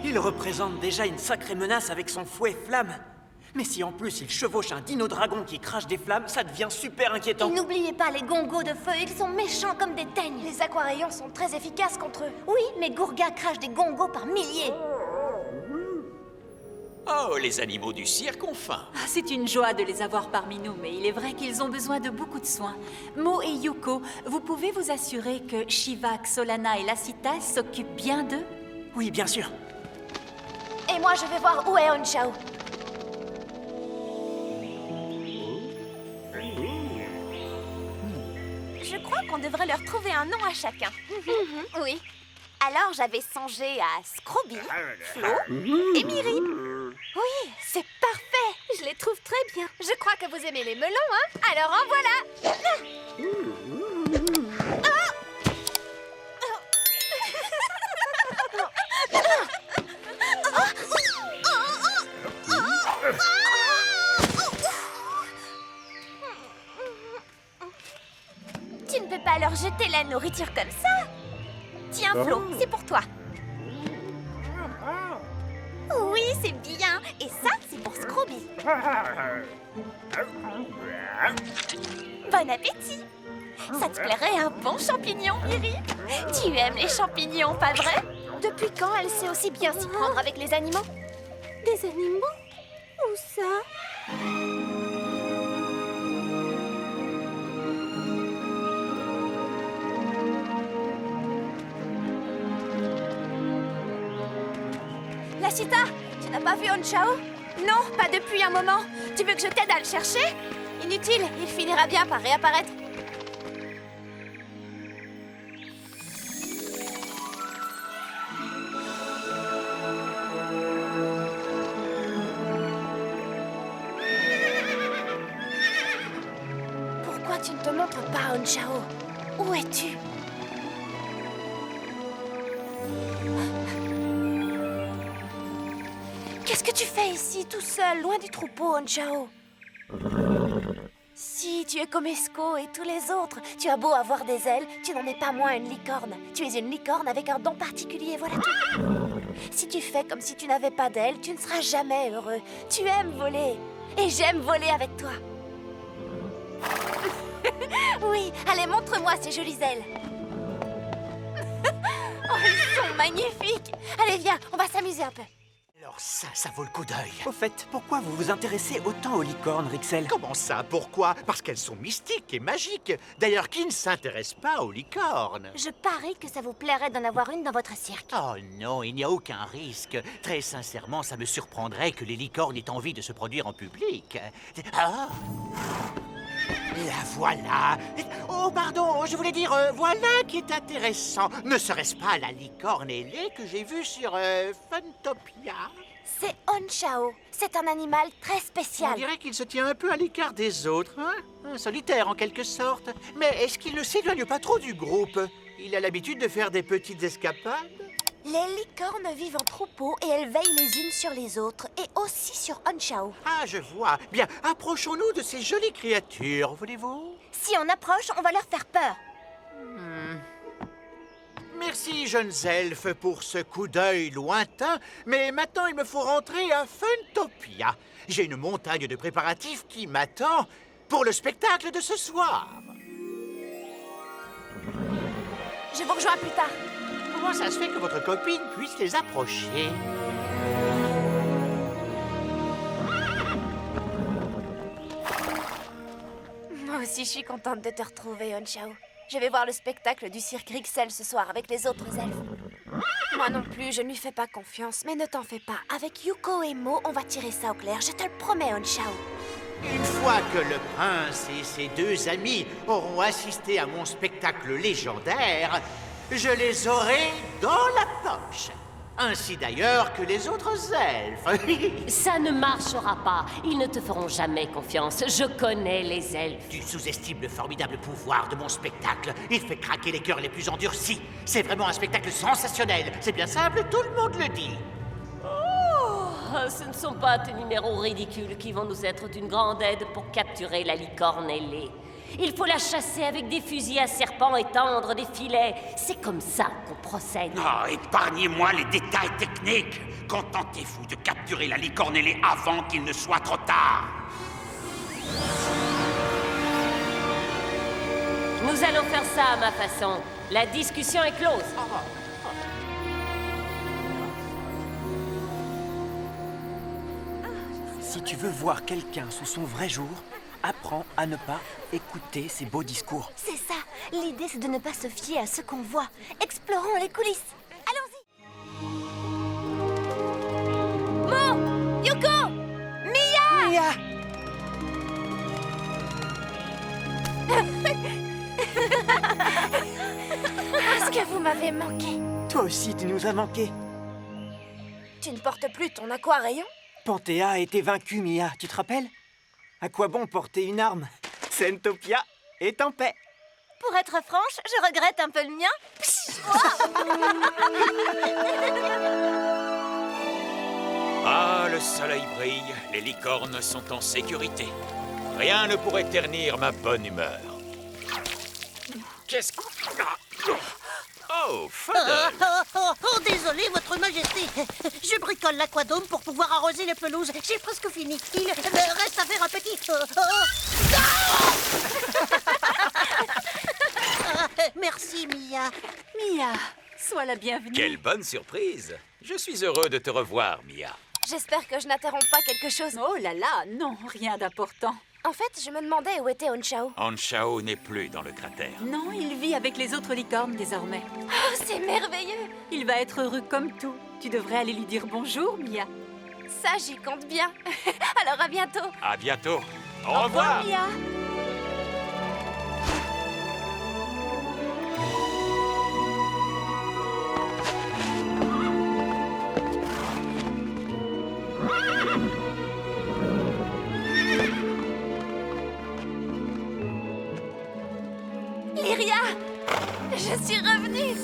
Il représente déjà une sacrée menace avec son fouet flamme. Mais si en plus il chevauche un dino-dragon qui crache des flammes, ça devient super inquiétant. Et n'oubliez pas les gongos de feu, ils sont méchants comme des teignes. Les aquarayons sont très efficaces contre eux. Oui, mais Gourga crache des gongos par milliers. Oh, les animaux du cirque ont faim. Ah, c'est une joie de les avoir parmi nous, mais il est vrai qu'ils ont besoin de beaucoup de soins. Mo et Yuko, vous pouvez vous assurer que Shivak, Solana et Lacita s'occupent bien d'eux? Oui, bien sûr. Et moi, je vais voir où est Onchao. Je crois qu'on devrait leur trouver un nom à chacun. Oui. Alors j'avais songé à Scrooby, Flo et Miri. Oui, c'est parfait. Je les trouve très bien. Je crois que vous aimez les melons, hein? Alors en voilà. Tu ne peux pas leur jeter la nourriture comme ça. Tiens, Flo, c'est pour toi. Oui, c'est bien. Et ça, c'est pour Scrooby. Bon appétit. Ça te plairait un bon champignon, Miri? Tu aimes les champignons, pas vrai? Depuis quand elle sait aussi bien s'y prendre avec les animaux? Des animaux? Où ça? Lacita, tu n'as pas vu Onchao? Non, pas depuis un moment. Tu veux que je t'aide à le chercher? Inutile, il finira bien par réapparaître. Pourquoi tu ne te montres pas, Onchao? Où es-tu? Qu'est-ce que tu fais ici, tout seul, loin du troupeau, Onchao? Si, tu es comme Esco et tous les autres. Tu as beau avoir des ailes, tu n'en es pas moins une licorne. Tu es une licorne avec un don particulier, voilà tout. Si tu fais comme si tu n'avais pas d'ailes, tu ne seras jamais heureux. Tu aimes voler, et j'aime voler avec toi. Oui, allez, montre-moi ces jolies ailes. Oh, elles sont magnifiques. Allez, viens, on va s'amuser un peu. Alors ça vaut le coup d'œil. Au fait, pourquoi vous vous intéressez autant aux licornes, Rixel? Comment ça? Pourquoi? Parce qu'elles sont mystiques et magiques. D'ailleurs, qui ne s'intéresse pas aux licornes? Je parie que ça vous plairait d'en avoir une dans votre cirque. Oh non, il n'y a aucun risque. Très sincèrement, ça me surprendrait que les licornes aient envie de se produire en public. Ah! La voilà. Oh, pardon, je voulais dire, voilà qui est intéressant. Ne serait-ce pas la licorne ailée que j'ai vue sur Funtopia? C'est Onchao. C'est un animal très On spécial. dirait qu'il se tient un peu à l'écart des autres, hein? Un solitaire en quelque sorte. Mais est-ce qu'il ne s'éloigne pas trop du groupe? Il a l'habitude de faire des petites escapades? Les licornes vivent en troupeau et elles veillent les unes sur les autres et aussi sur Onchao. Ah, je vois. Bien, approchons-nous de ces jolies créatures, voulez-vous? Si on approche, on va leur faire peur. Merci, jeunes elfes, pour ce coup d'œil lointain, mais maintenant il me faut rentrer à Funtopia. J'ai une montagne de préparatifs qui m'attend pour le spectacle de ce soir. Je vous rejoins plus tard. Comment ça se fait que votre copine puisse les approcher? Moi aussi, je suis contente de te retrouver, Onchao. Je vais voir le spectacle du cirque Rixel ce soir avec les autres elfes. Moi non plus, je ne lui fais pas confiance, mais ne t'en fais pas. Avec Yuko et Mo, on va tirer ça au clair, je te le promets, Onchao. Une fois que le prince et ses deux amis auront assisté à mon spectacle légendaire, je les aurai dans la poche. Ainsi d'ailleurs que les autres elfes. Ça ne marchera pas. Ils ne te feront jamais confiance. Je connais les elfes. Tu sous-estimes le formidable pouvoir de mon spectacle. Il fait craquer les cœurs les plus endurcis. C'est vraiment un spectacle sensationnel. C'est bien simple, tout le monde le dit. Oh, ce ne sont pas tes numéros ridicules qui vont nous être d'une grande aide pour capturer la licorne ailée. Il faut la chasser avec des fusils à serpents et tendre des filets. C'est comme ça qu'on procède. Oh, épargnez-moi les détails techniques. Contentez-vous de capturer la licorne ailée avant qu'il ne soit trop tard. Nous allons faire ça à ma façon. La discussion est close. Si tu veux voir quelqu'un sous son vrai jour, apprends à ne pas écouter ses beaux discours. C'est ça. L'idée, c'est de ne pas se fier à ce qu'on voit. Explorons les coulisses. Allons-y. Mo, Yuko, Mia. Mia! Est-ce que vous m'avez manqué? Toi aussi, tu nous as manqué. Tu ne portes plus ton aquarayon? Panthéa a été vaincue, Mia, tu te rappelles? À quoi bon porter une arme? Sentopia est en paix. Pour être franche, je regrette un peu le mien. Ah, le soleil brille, les licornes sont en sécurité. Rien ne pourrait ternir ma bonne humeur. Qu'est-ce que... Oh, Fuddle! Oh, désolé, votre majesté. Je bricole l'aquadome pour pouvoir arroser les pelouses. J'ai presque fini. Il reste à faire un petit... Merci, Mia. Mia, sois la bienvenue. Quelle bonne surprise! Je suis heureux de te revoir, Mia. J'espère que je n'interromps pas quelque chose. Oh là là, non, rien d'important. En fait, je me demandais où était Onchao. Anshao n'est plus dans le cratère. Non, il vit avec les autres licornes désormais. Oh, c'est merveilleux. Il va être heureux comme tout. Tu devrais aller lui dire bonjour, Mia. Ça, j'y compte bien. Alors, à bientôt. À bientôt. Au revoir! Mia. Lyria, je suis revenue.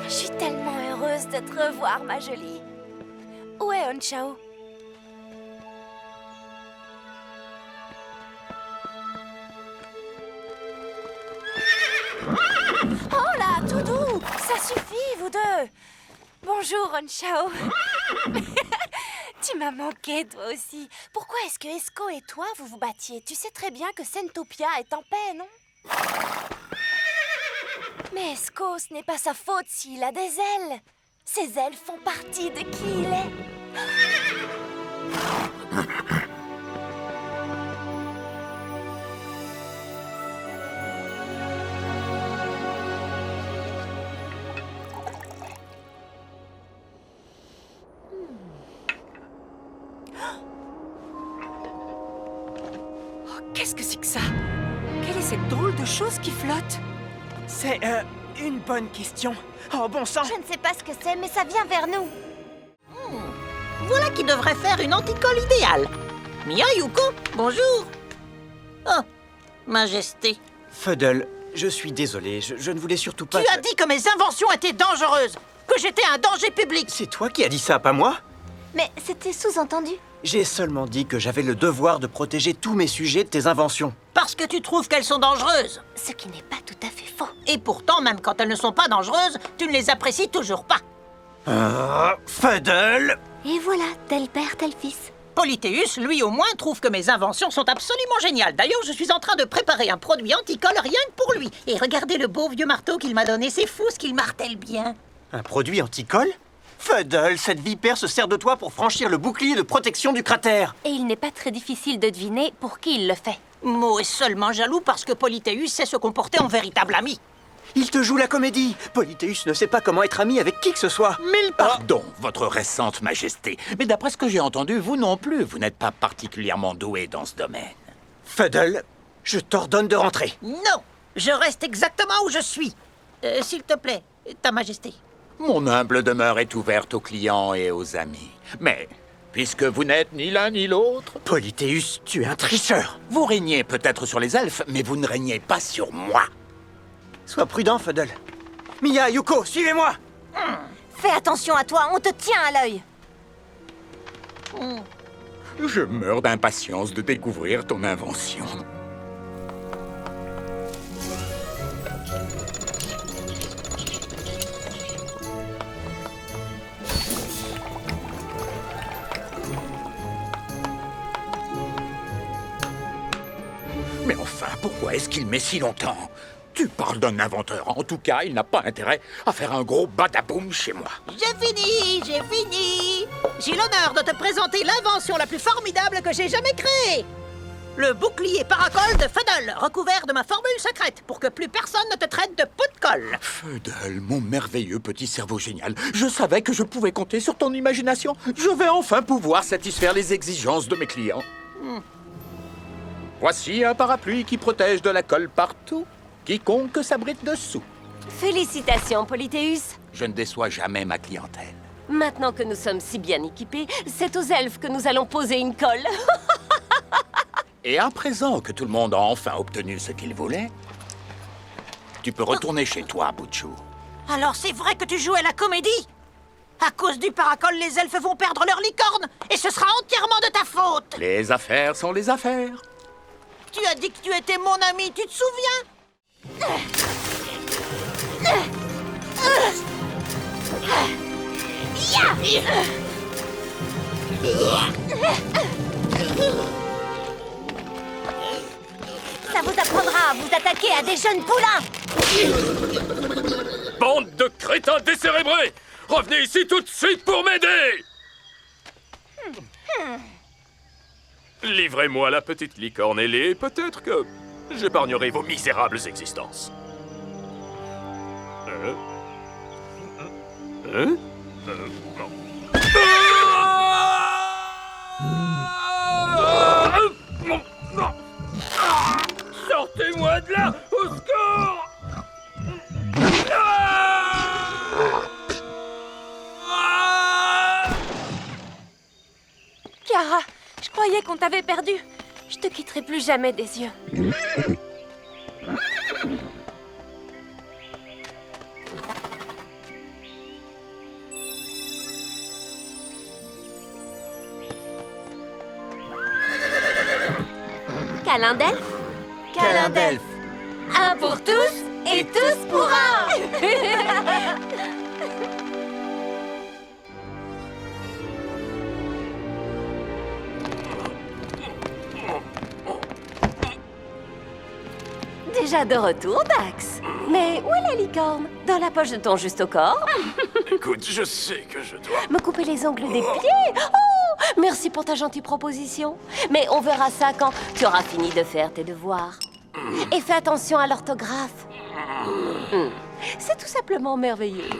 Je suis tellement heureuse de te revoir, ma jolie. Où est Onchao? Oh là, tout doux. Ça suffit, vous deux. Bonjour, Onchao. Tu m'as manqué, toi aussi. Pourquoi est-ce que Esco et toi, vous vous battiez? Tu sais très bien que Sentopia est en paix, non? Mais Esco, ce n'est pas sa faute s'il a des ailes. Ses ailes font partie de qui il est. Qu'est-ce que c'est que ça? Quelle est cette drôle de chose qui flotte? C'est, une bonne question. Oh, bon sang! Je ne sais pas ce que c'est, mais ça vient vers nous. Voilà qui devrait faire une anticolle idéale. Mia, Yuko, bonjour. Oh, majesté. Fuddle, je suis désolé, je ne voulais surtout pas... Tu as dit que mes inventions étaient dangereuses, que j'étais un danger public. C'est toi qui as dit ça, pas moi? Mais c'était sous-entendu. J'ai seulement dit que j'avais le devoir de protéger tous mes sujets de tes inventions. Parce que tu trouves qu'elles sont dangereuses. Ce qui n'est pas tout à fait faux. Et pourtant, même quand elles ne sont pas dangereuses, tu ne les apprécies toujours pas. Fuddle! Et voilà, tel père, tel fils. Polythéus, lui au moins, trouve que mes inventions sont absolument géniales. D'ailleurs, je suis en train de préparer un produit anticolle rien que pour lui. Et regardez le beau vieux marteau qu'il m'a donné, c'est fou ce qu'il martèle bien. Un produit anticolle? Fuddle, cette vipère se sert de toi pour franchir le bouclier de protection du cratère. Et il n'est pas très difficile de deviner pour qui il le fait. Mo est seulement jaloux parce que Polythéus sait se comporter en véritable ami. Il te joue la comédie. Polythéus ne sait pas comment être ami avec qui que ce soit. Mille pardons, votre récente majesté. Mais d'après ce que j'ai entendu, vous non plus, vous n'êtes pas particulièrement doué dans ce domaine. Fuddle, je t'ordonne de rentrer. Non, je reste exactement où je suis. S'il te plaît, ta majesté. Mon humble demeure est ouverte aux clients et aux amis. Mais, puisque vous n'êtes ni l'un ni l'autre, Polythéus, tu es un tricheur. vous régnez peut-être sur les elfes, mais vous ne régnez pas sur moi. Sois prudent, Fuddle. Mia, Yuko, suivez-moi. Fais attention à toi, on te tient à l'œil. Je meurs d'impatience de découvrir ton invention. Mais enfin, pourquoi est-ce qu'il met si longtemps? Tu parles d'un inventeur. En tout cas, il n'a pas intérêt à faire un gros badaboum chez moi. J'ai fini, j'ai fini. J'ai l'honneur de te présenter l'invention la plus formidable que j'ai jamais créée. Le bouclier paracol de Fuddle, recouvert de ma formule secrète pour que plus personne ne te traite de pot de colle. Fuddle, mon merveilleux petit cerveau génial. Je savais que je pouvais compter sur ton imagination. Je vais enfin pouvoir satisfaire les exigences de mes clients. Voici un parapluie qui protège de la colle partout. Quiconque s'abrite dessous. Félicitations, Polythéus. Je ne déçois jamais ma clientèle. Maintenant que nous sommes si bien équipés, c'est aux elfes que nous allons poser une colle. Et à présent que tout le monde a enfin obtenu ce qu'il voulait, tu peux retourner chez toi, Butchou. Alors c'est vrai que tu joues à la comédie? À cause du paracol, les elfes vont perdre leur licorne. Et ce sera entièrement de ta faute. Les affaires sont les affaires. Tu as dit que tu étais mon ami, tu te souviens? Ça vous apprendra à vous attaquer à des jeunes poulains. Bande de crétins décérébrés! Revenez ici tout de suite pour m'aider! Livrez-moi la petite licorne ailée, peut-être que j'épargnerai vos misérables existences. Non. Sortez-moi de là! Au secours! Chiara, je croyais qu'on t'avait perdu. Je te quitterai plus jamais des yeux. Câlin d'elfe? Câlin d'elfe. Un pour tous et tous pour un. Déjà de retour, Dax. Mais où est la licorne? Dans la poche de ton juste au corps? Écoute, je sais que je dois... Me couper les ongles des pieds? Oh, merci pour ta gentille proposition. Mais on verra ça quand tu auras fini de faire tes devoirs. Et fais attention à l'orthographe. C'est tout simplement merveilleux.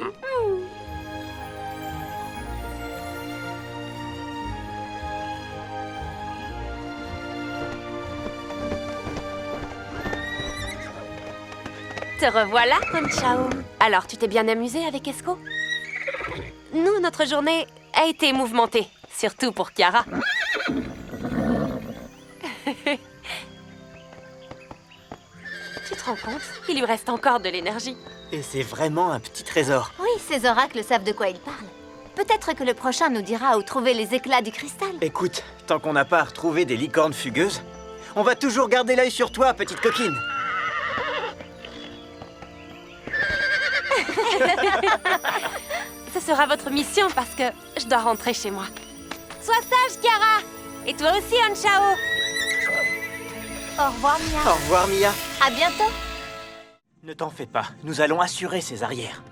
Te revoilà, Honchao. Alors, tu t'es bien amusé avec Esco? Nous, notre journée a été mouvementée, surtout pour Chiara. Tu te rends compte? Il lui reste encore de l'énergie. Et c'est vraiment un petit trésor. Oui, ces oracles savent de quoi ils parlent. Peut-être que le prochain nous dira où trouver les éclats du cristal. Écoute, tant qu'on n'a pas retrouvé des licornes fugueuses, on va toujours garder l'œil sur toi, petite coquine. Ce sera votre mission parce que je dois rentrer chez moi. Sois sage, Chiara! Et toi aussi, Honchao! Au revoir, Mia. Au revoir, Mia. À bientôt. Ne t'en fais pas, nous allons assurer ses arrières.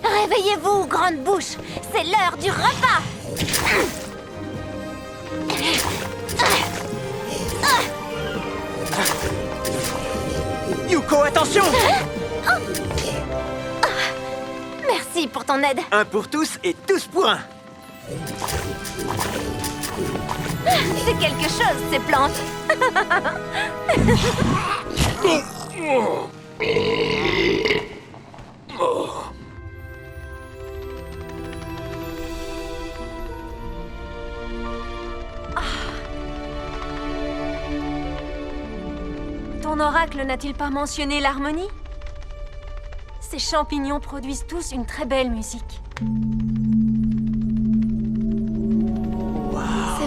Réveillez-vous, grande bouche. C'est l'heure du repas. Yuko, attention! Merci pour ton aide. Un pour tous et tous pour un. C'est quelque chose, ces plantes. Ton oracle n'a-t-il pas mentionné l'harmonie? Ces champignons produisent tous une très belle musique.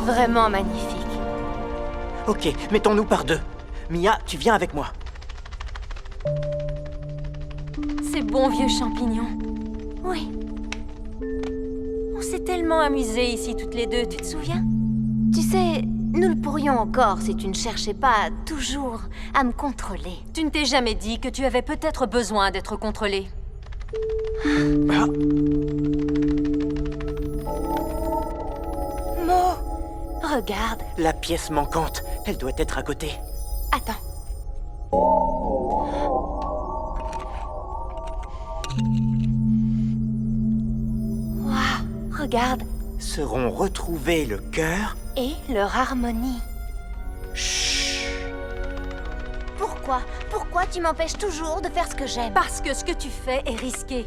vraiment magnifique. Ok, mettons-nous par deux. Mia, tu viens avec moi. Ces bons vieux champignons. Oui. On s'est tellement amusés ici toutes les deux, tu te souviens? Tu sais, nous le pourrions encore si tu ne cherchais pas toujours à me contrôler. Tu ne t'es jamais dit que tu avais peut-être besoin d'être contrôlé. Ah, Mo, regarde. la pièce manquante. Elle doit être à côté. Attends. Waouh, regarde. Seront retrouvés le cœur. Et leur harmonie. Pourquoi? Pourquoi tu m'empêches toujours de faire ce que j'aime? Parce que ce que tu fais est risqué.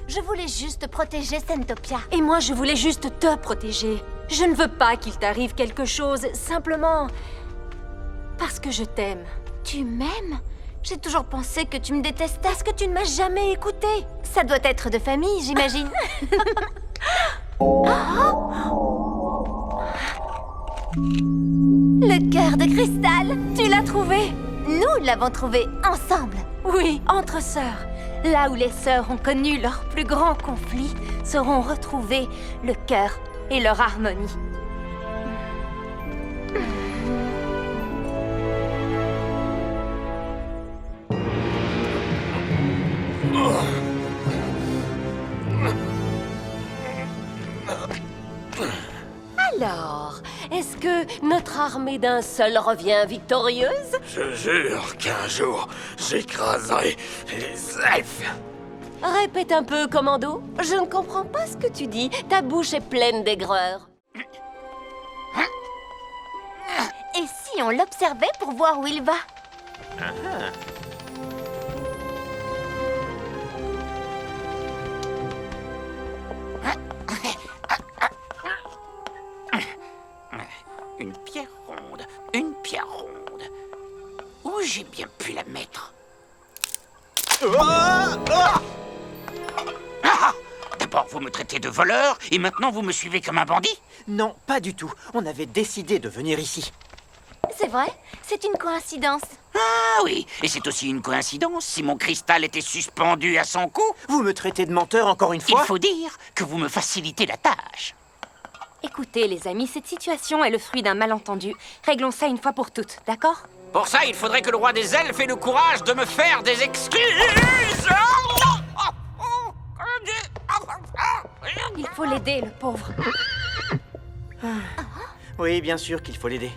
Je voulais juste protéger Sentopia. Et moi, je voulais juste te protéger. Je ne veux pas qu'il t'arrive quelque chose, simplement parce que je t'aime. Tu m'aimes? J'ai toujours pensé que tu me détestais. Parce que tu ne m'as jamais écouté. Ça doit être de famille, j'imagine. Le cœur de cristal! Tu l'as trouvé? Nous l'avons trouvé ensemble. Oui, entre sœurs. Là où les sœurs ont connu leur plus grand conflit, seront retrouvés le cœur et leur harmonie. Alors, est-ce que notre armée d'un seul revient victorieuse? Je jure qu'un jour, j'écraserai les elfes. Répète un peu, commando. Je ne comprends pas ce que tu dis. Ta bouche est pleine d'aigreur. Et si on l'observait pour voir où il va? Une pierre ronde, une pierre ronde. Où j'ai bien pu la mettre? Ah! D'abord, vous me traitez de voleur, et maintenant vous me suivez comme un bandit? Non, pas du tout. On avait décidé de venir ici. C'est vrai, c'est une coïncidence. Ah oui, et c'est aussi une coïncidence si mon cristal était suspendu à son cou. Vous me traitez de menteur encore une Il fois? faut dire que vous me facilitez la tâche. Écoutez, les amis, cette situation est le fruit d'un malentendu. Réglons ça une fois pour toutes, d'accord? Pour ça, il faudrait que le roi des elfes ait le courage de me faire des excuses. Il faut l'aider, le pauvre. Oui, bien sûr qu'il faut l'aider.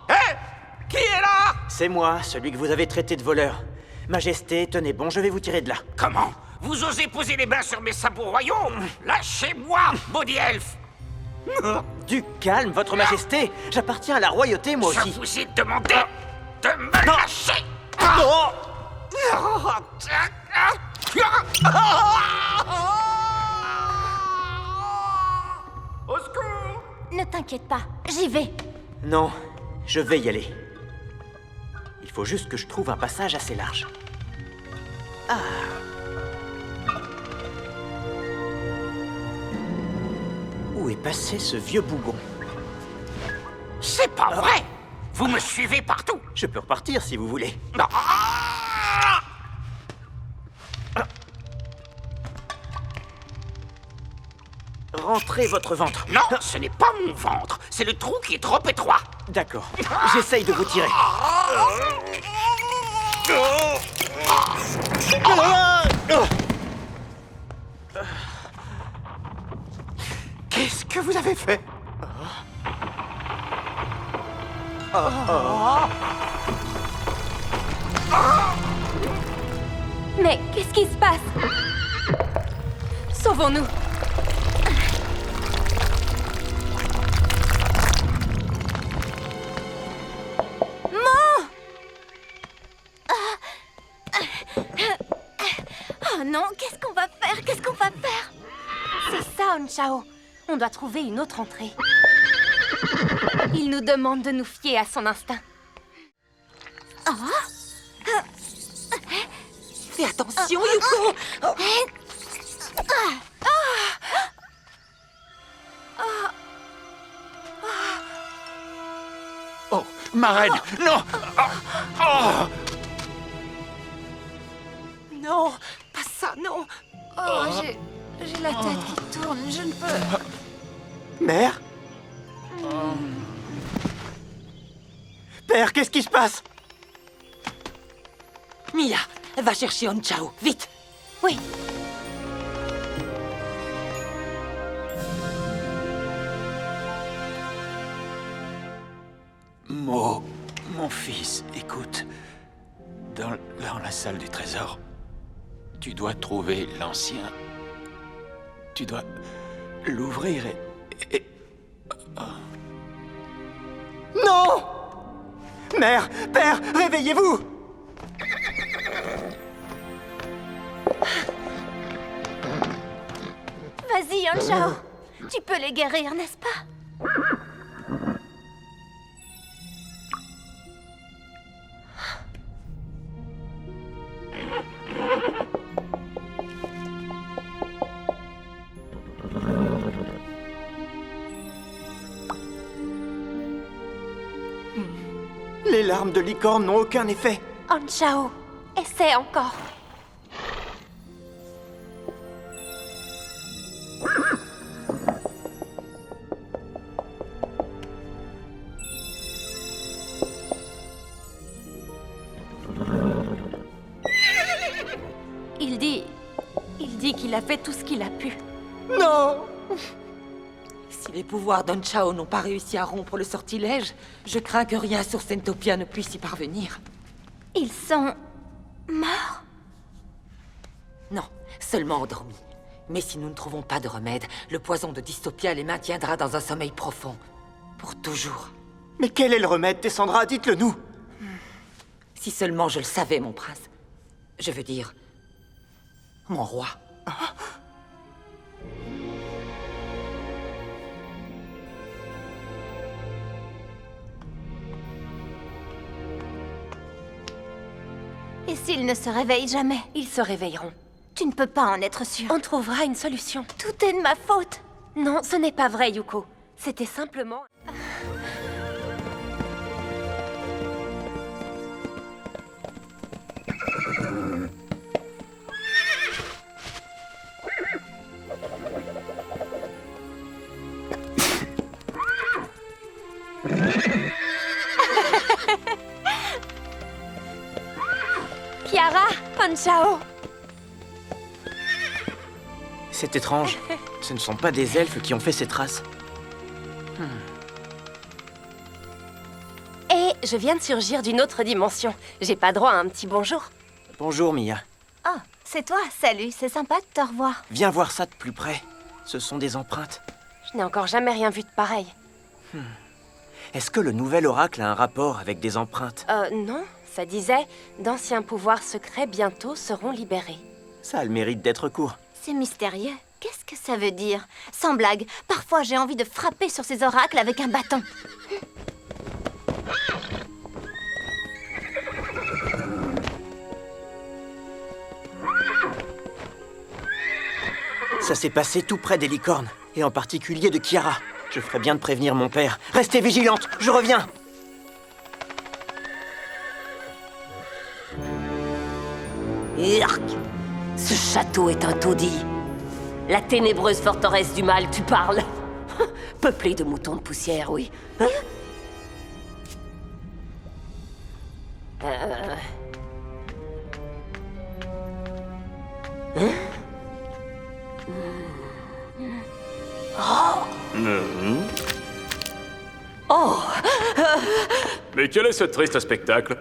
Hé! Qui est là? C'est moi, celui que vous avez traité de voleur. Majesté, tenez bon, je vais vous tirer de là. Comment? Vous osez poser les mains sur mes sabots royaux? Lâchez-moi, maudit elfe! Du calme, votre majesté. J'appartiens à la royauté, moi aussi. Je vous ai demandé de me lâcher! Oh! Au secours! Ne t'inquiète pas, j'y vais. Non, je vais y aller. Il faut juste que je trouve un passage assez large. Ah. Où est passé ce vieux bougon? C'est pas vrai! Vous me suivez partout! Je peux repartir si vous voulez. Non. Rentrez votre ventre. Non, ce n'est pas mon ventre, c'est le trou qui est trop étroit. D'accord, j'essaye de vous tirer. Qu'est-ce que vous avez fait? Mais qu'est-ce qui se passe? Sauvons-nous. Oh non, qu'est-ce qu'on va faire? Qu'est-ce qu'on va faire? C'est ça, Onchao. On doit trouver une autre entrée. Il nous demande de nous fier à son instinct. Fais attention, Yuko. Oh, ma reine, non! Oh. Non, pas ça, non. Oh, j'ai la tête qui tourne, je ne peux... Mère? Père, qu'est-ce qui se passe? Mia, va chercher Onchao, vite. Oui. Mo, mon fils, écoute. Dans la salle du trésor, tu dois trouver l'ancien. Tu dois l'ouvrir et... Non! Mère, père, réveillez-vous! Vas-y, Onchao. Tu peux les guérir, n'est-ce pas? Les larmes de licorne n'ont aucun effet. Onchao, essaie encore. Il dit qu'il a fait tout ce qu'il a pu. Non! Si les pouvoirs d'Onchao n'ont pas réussi à rompre le sortilège, je crains que rien sur Sentopia ne puisse y parvenir. Ils sont... morts? Non, seulement endormis. Mais si nous ne trouvons pas de remède, le poison de Dystopia les maintiendra dans un sommeil profond. Pour toujours. Mais quel est le remède, Tessandra? Dites-le nous! Si seulement je le savais, mon prince. Je veux dire... mon roi. Et s'ils ne se réveillent jamais? Ils se réveilleront. Tu ne peux pas en être sûr. On trouvera une solution. Tout est de ma faute. Non, ce n'est pas vrai, Yuko. C'était simplement... Kiara, Onchao. C'est étrange. Ce ne sont pas des elfes qui ont fait ces traces. Et je viens de surgir d'une autre dimension. J'ai pas droit à un petit bonjour? Bonjour, Mia. Ah, c'est toi. Salut, c'est sympa de te revoir. Viens voir ça de plus près. Ce sont des empreintes. Je n'ai encore jamais rien vu de pareil. Est-ce que le nouvel oracle a un rapport avec des empreintes? Non. Ça disait « D'anciens pouvoirs secrets bientôt seront libérés ». Ça a le mérite d'être court. C'est mystérieux. Qu'est-ce que ça veut dire? Sans blague, parfois j'ai envie de frapper sur ces oracles avec un bâton. Ça s'est passé tout près des licornes, et en particulier de Kiara. Je ferais bien de prévenir mon père. Restez vigilante, je reviens. Urk! Ce château est un taudis. La ténébreuse forteresse du mal, tu parles? Peuplée de moutons de poussière, oui. Hein? Oh! Mais quel est ce triste spectacle?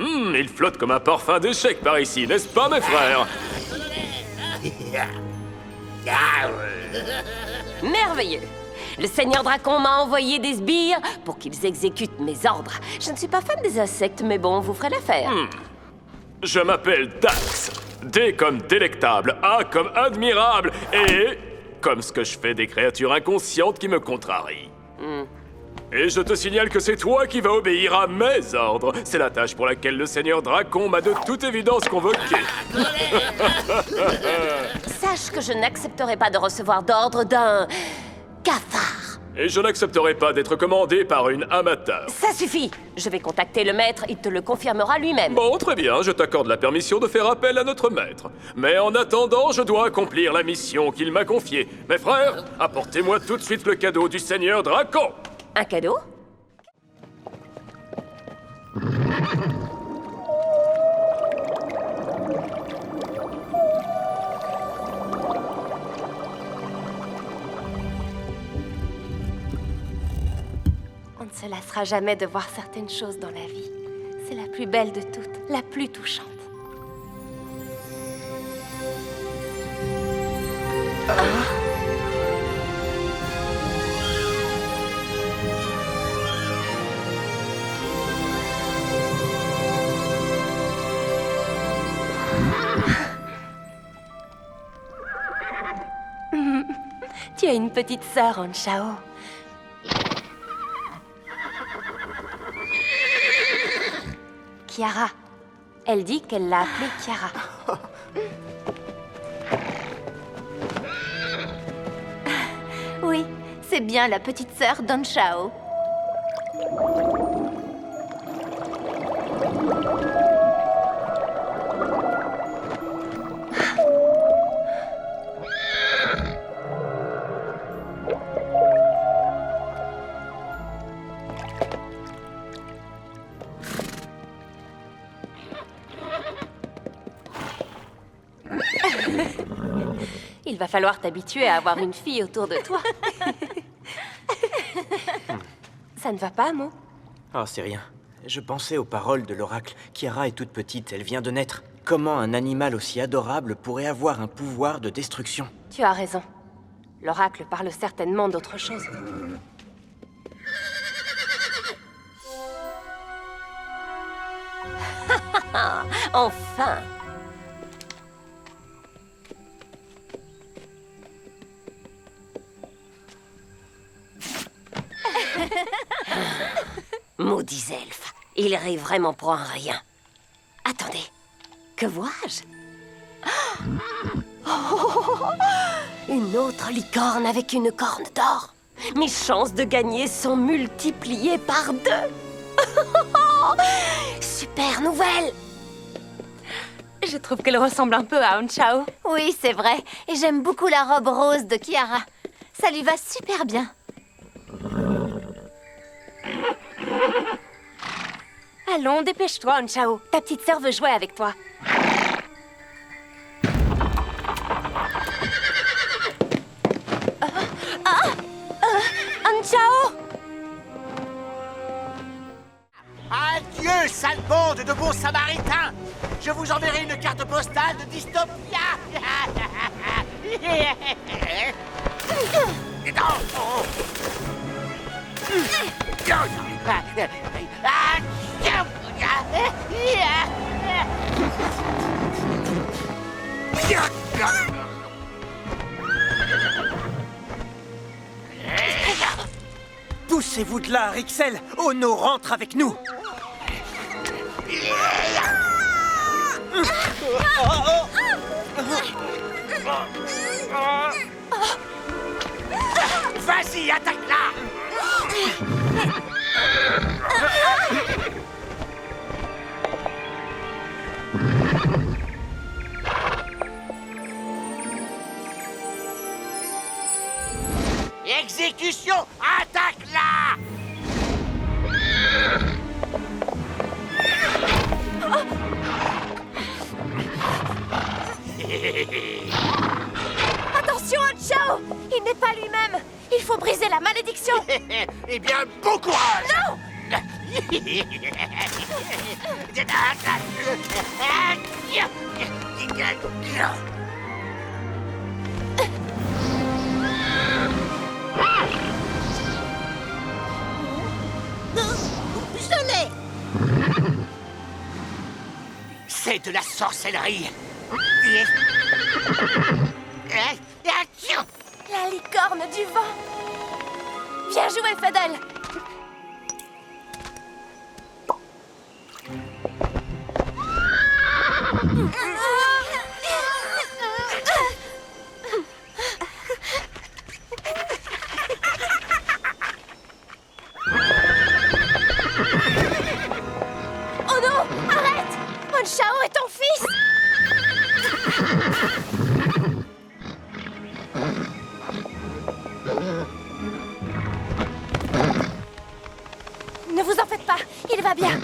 Il flotte comme un parfum d'échec par ici, n'est-ce pas, mes frères? Merveilleux! Le Seigneur Dracon m'a envoyé des sbires pour qu'ils exécutent mes ordres. Je ne suis pas fan des insectes, mais bon, vous ferez l'affaire. Je m'appelle Dax. D comme délectable, A comme admirable, et comme ce que je fais des créatures inconscientes qui me contrarient. Et je te signale que c'est toi qui vas obéir à mes ordres. C'est la tâche pour laquelle le Seigneur Dracon m'a de toute évidence convoqué. Sache que je n'accepterai pas de recevoir d'ordre d'un cafard. Et je n'accepterai pas d'être commandé par une amateur. Ça suffit. Je vais contacter le maître, il te le confirmera lui-même. Bon, très bien, je t'accorde la permission de faire appel à notre maître. Mais en attendant, je dois accomplir la mission qu'il m'a confiée. Mes frères, apportez-moi tout de suite le cadeau du Seigneur Dracon. Un cadeau? On ne se lassera jamais de voir certaines choses dans la vie. C'est la plus belle de toutes, la plus touchante. Tu as une petite sœur, Anshao. Kiara. Elle dit qu'elle l'a appelée Kiara. Oui, c'est bien la petite sœur d'Anshao. Il va falloir t'habituer à avoir une fille autour de toi. Ça ne va pas, Mo? Oh, c'est rien. Je pensais aux paroles de l'oracle. Kiara est toute petite, elle vient de naître. Comment un animal aussi adorable pourrait avoir un pouvoir de destruction? Tu as raison. L'oracle parle certainement d'autre chose. Enfin! Maudits elfes, ils rient vraiment pour un rien. Attendez, que vois-je? Une autre licorne avec une corne d'or. Mes chances de gagner sont multipliées par 2. Super nouvelle! Je trouve qu'elle ressemble un peu à Anshao. Oui, c'est vrai. Et j'aime beaucoup la robe rose de Kiara. Ça lui va super bien. Allons, dépêche-toi, Anshao. Ta petite sœur veut jouer avec toi. Anshao! Adieu, sale bande de bons samaritains! Je vous enverrai une carte postale de Dystopia! Poussez-vous de là, Rixel! Ono rentre avec nous! Vas-y, attaque-la! Exécution! Attaque-la! Attention, Anshao! Il n'est pas lui-même! Il faut briser la malédiction! Eh bien, bon courage! Non! Je l'ai! C'est de la sorcellerie! La licorne du vent! Bien joué, Fadel! Ne vous en faites pas, il va bien.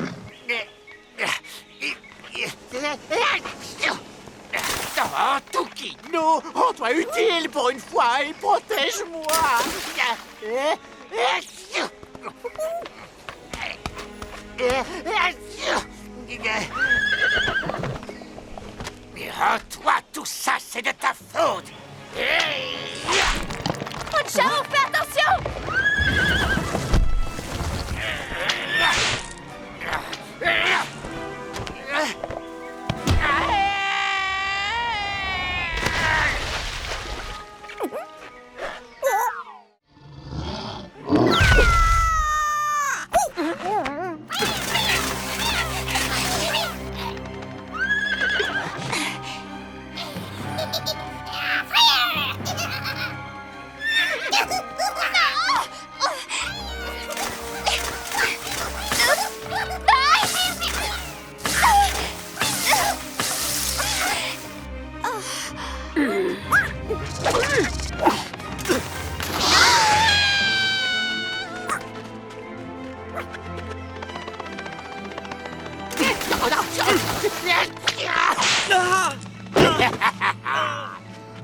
Oh, Toukino, rends-toi utile pour une fois et protège-moi. Oh, toi, tout ça, c'est de ta faute. Honchao, fais attention!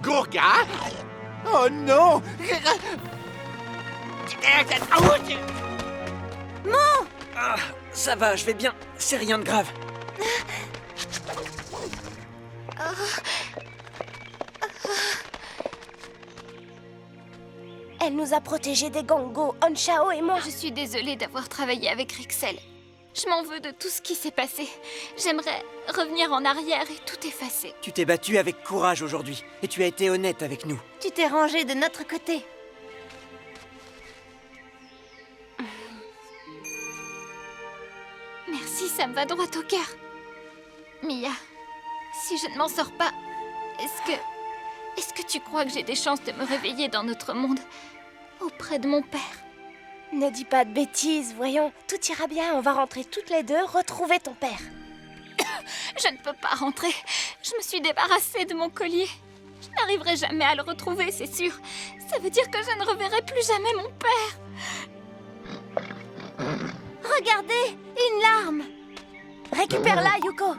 Gourga? Oh non! Ah, ça va, je vais bien. C'est rien de grave. Elle nous a protégés des Gongos, Honchao et moi. Je suis désolée d'avoir travaillé avec Rixel. Je m'en veux de tout ce qui s'est passé. J'aimerais revenir en arrière et tout effacer. Tu t'es battu avec courage aujourd'hui, et tu as été honnête avec nous. Tu t'es rangé de notre côté. Merci, ça me va droit au cœur. Mia, si je ne m'en sors pas, est-ce que tu crois que j'ai des chances de me réveiller dans notre monde, auprès de mon père? Ne dis pas de bêtises, voyons. Tout ira bien, on va rentrer toutes les deux, retrouver ton père. Je ne peux pas rentrer. Je me suis débarrassée de mon collier. Je n'arriverai jamais à le retrouver, c'est sûr. Ça veut dire que je ne reverrai plus jamais mon père. Regardez, une larme. Récupère-la, Yuko.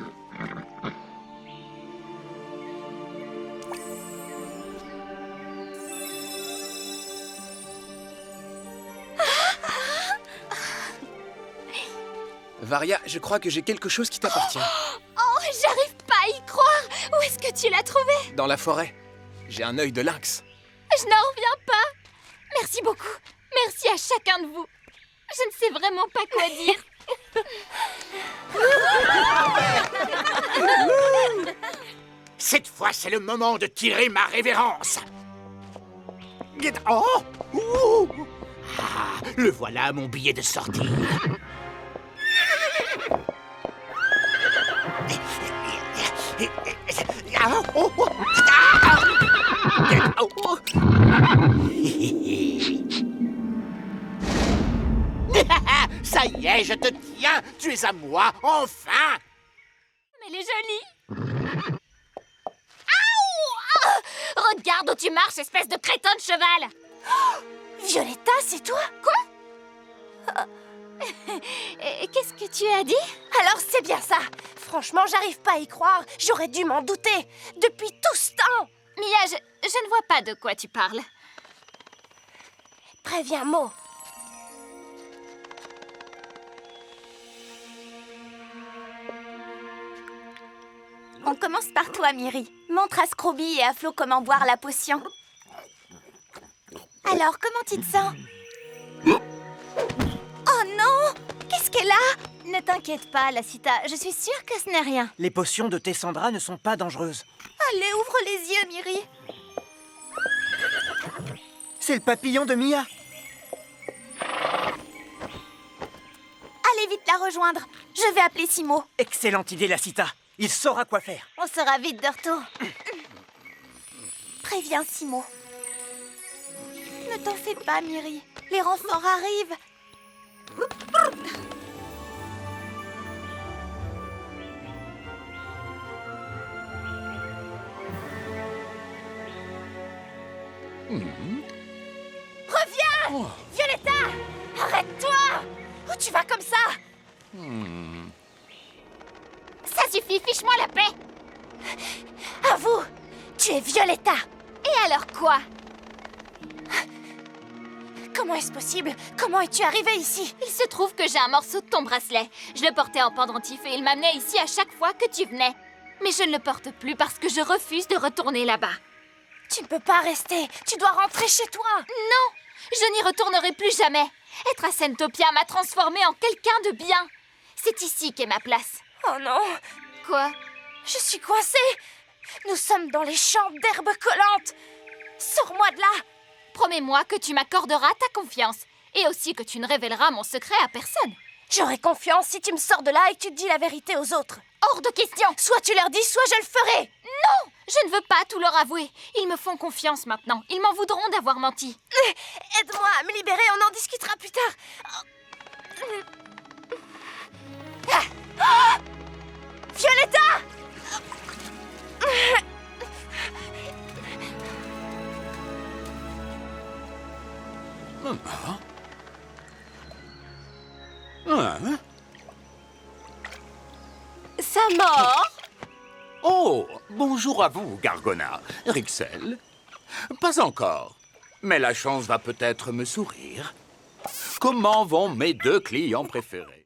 Varia, je crois que j'ai quelque chose qui t'appartient. Oh, j'arrive pas à y croire. Où est-ce que tu l'as trouvé? Dans la forêt. J'ai un œil de lynx. Je n'en reviens pas. Merci beaucoup. Merci à chacun de vous. Je ne sais vraiment pas quoi dire. Cette fois, c'est le moment de tirer ma révérence. Oh! Ouh! Ah, le voilà, mon billet de sortie. Ça y est, je te tiens. Tu es à moi, enfin. Mais elle est jolie. Aouh! Regarde où tu marches, espèce de crétin de cheval. Violetta, c'est toi? Quoi? Qu'est-ce que tu as dit? Alors c'est bien ça. Franchement, j'arrive pas à y croire. J'aurais dû m'en douter. Depuis tout ce temps. Mia, je ne vois pas de quoi tu parles. Préviens Mo. On commence par toi, Miri. Montre à Scrooby et à Flo comment boire la potion. Alors, comment tu te sens? Oh non! Qu'est-ce qu'elle a? Ne t'inquiète pas, Lassita. Je suis sûre que ce n'est rien. Les potions de Tessandra ne sont pas dangereuses. Allez, ouvre les yeux, Miri. C'est le papillon de Mia. Allez vite la rejoindre. Je vais appeler Simo. Excellente idée, Lassita. Il saura quoi faire. On sera vite de retour. Préviens Simo. Ne t'en fais pas, Miri. Les renforts arrivent. Reviens! Violetta! Arrête-toi! Où tu vas comme ça? Ça suffit, fiche-moi la paix. Avoue, tu es Violetta. Et alors quoi? Comment est-ce possible? Comment es-tu arrivée ici? Il se trouve que j'ai un morceau de ton bracelet. Je le portais en pendentif et il m'amenait ici à chaque fois que tu venais. Mais je ne le porte plus parce que je refuse de retourner là-bas. Tu ne peux pas rester. Tu dois rentrer chez toi. Non, je n'y retournerai plus jamais. Être à Sentopia m'a transformée en quelqu'un de bien. C'est ici qu'est ma place. Oh non. Quoi? Je suis coincée. Nous sommes dans les champs d'herbes collantes. Sors-moi de là. Promets-moi que tu m'accorderas ta confiance. Et aussi que tu ne révéleras mon secret à personne. J'aurai confiance si tu me sors de là et que tu te dis la vérité aux autres. Hors de question. Soit tu leur dis, soit je le ferai. Non, je ne veux pas tout leur avouer. Ils me font confiance maintenant. Ils m'en voudront d'avoir menti. Aide-moi à me libérer, on en discutera plus tard. Violetta! Sa mort? Oh, bonjour à vous, Gargona. Rixel? Pas encore, mais la chance va peut-être me sourire. Comment vont mes deux clients préférés?